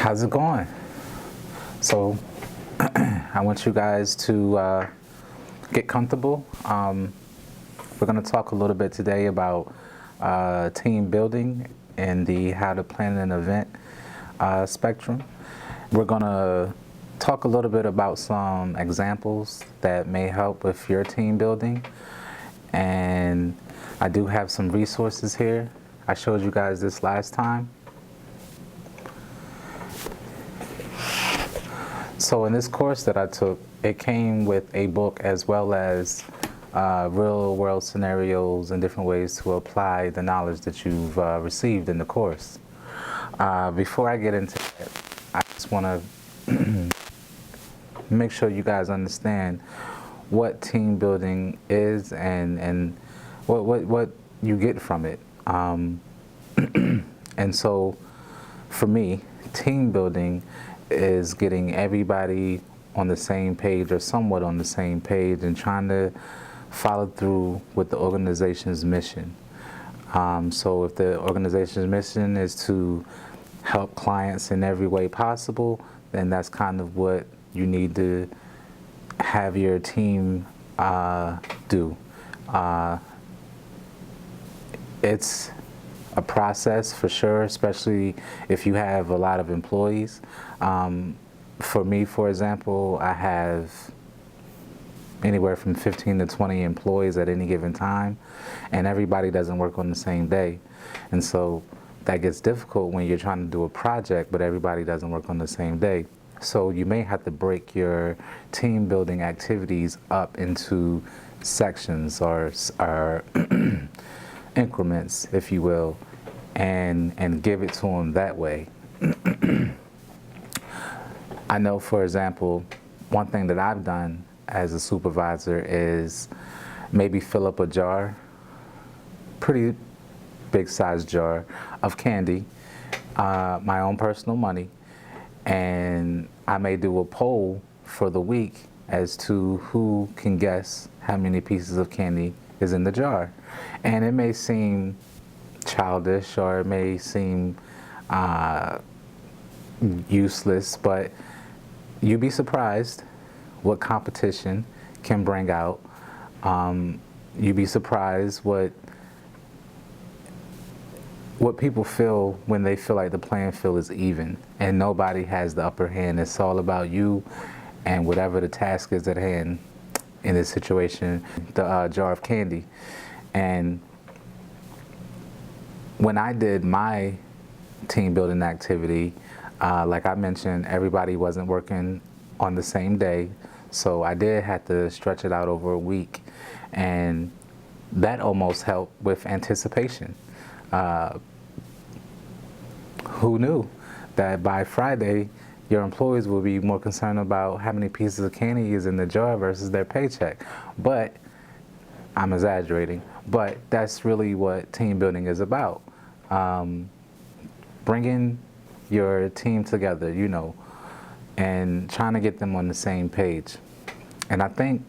How's it going? So, I want you guys to get comfortable. We're going to talk a little bit today about team building and the how to plan an event spectrum. We're going to talk a little bit about some examples that may help with your team building. And I do have some resources here. I showed you guys this last time. So in this course that I took, it came with a book as well as real world scenarios and different ways to apply the knowledge that you've received in the course. Before I get into it, I just want to make sure you guys understand what team building is and what you get from it. And so for me, team building is getting everybody on the same page or somewhat on the same page and trying to follow through with the organization's mission. So if the organization's mission is to help clients in every way possible, then that's kind of what you need to have your team do. It's a process for sure, especially if you have a lot of employees. For me, for example, I have anywhere from 15 to 20 employees at any given time, and everybody doesn't work on the same day. And so that gets difficult when you're trying to do a project, but everybody doesn't work on the same day. So you may have to break your team building activities up into sections or increments, if you will, and give it to them that way. I know, for example, one thing that I've done as a supervisor is maybe fill up a jar, pretty big size jar of candy, my own personal money, and I may do a poll for the week as to who can guess how many pieces of candy is in the jar. And it may seem childish or it may seem useless, but you'd be surprised what competition can bring out. You'd be surprised what people feel when they feel like the playing field is even and nobody has the upper hand. It's all about you and whatever the task is at hand. In this situation, the jar of candy. And when I did my team building activity, like I mentioned, everybody wasn't working on the same day, so I did have to stretch it out over a week, and that almost helped with anticipation. Who knew that by Friday your employees will be more concerned about how many pieces of candy is in the jar versus their paycheck? But I'm exaggerating, but that's really what team building is about. Bringing your team together, and trying to get them on the same page. And I think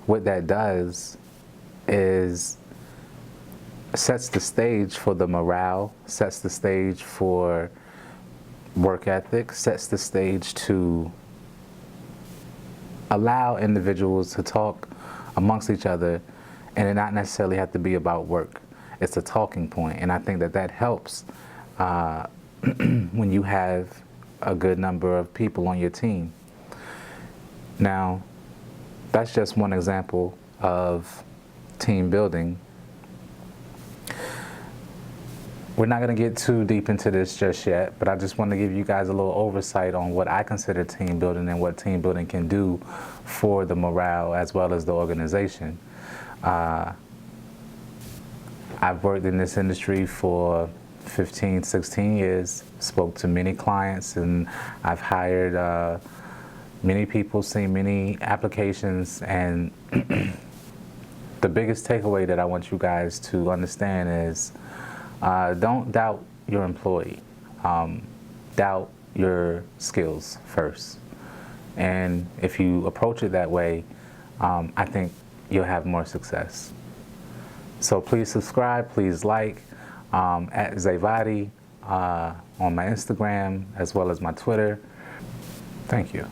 what that does is sets the stage for the morale, sets the stage for work ethic, sets the stage to allow individuals to talk amongst each other and it not necessarily have to be about work. It's a talking point, and I think that helps when you have a good number of people on your team. Now, that's just one example of team building. We're not going to get too deep into this just yet, but I just want to give you guys a little oversight on what I consider team building and what team building can do for the morale as well as the organization. I've worked in this industry for 15, 16 years, spoke to many clients, and I've hired many people, seen many applications, and the biggest takeaway that I want you guys to understand is don't doubt your employee. Doubt your skills first. And if you approach it that way, I think you'll have more success. So please subscribe, please like, at xavotti. on my Instagram as well as my Twitter. Thank you.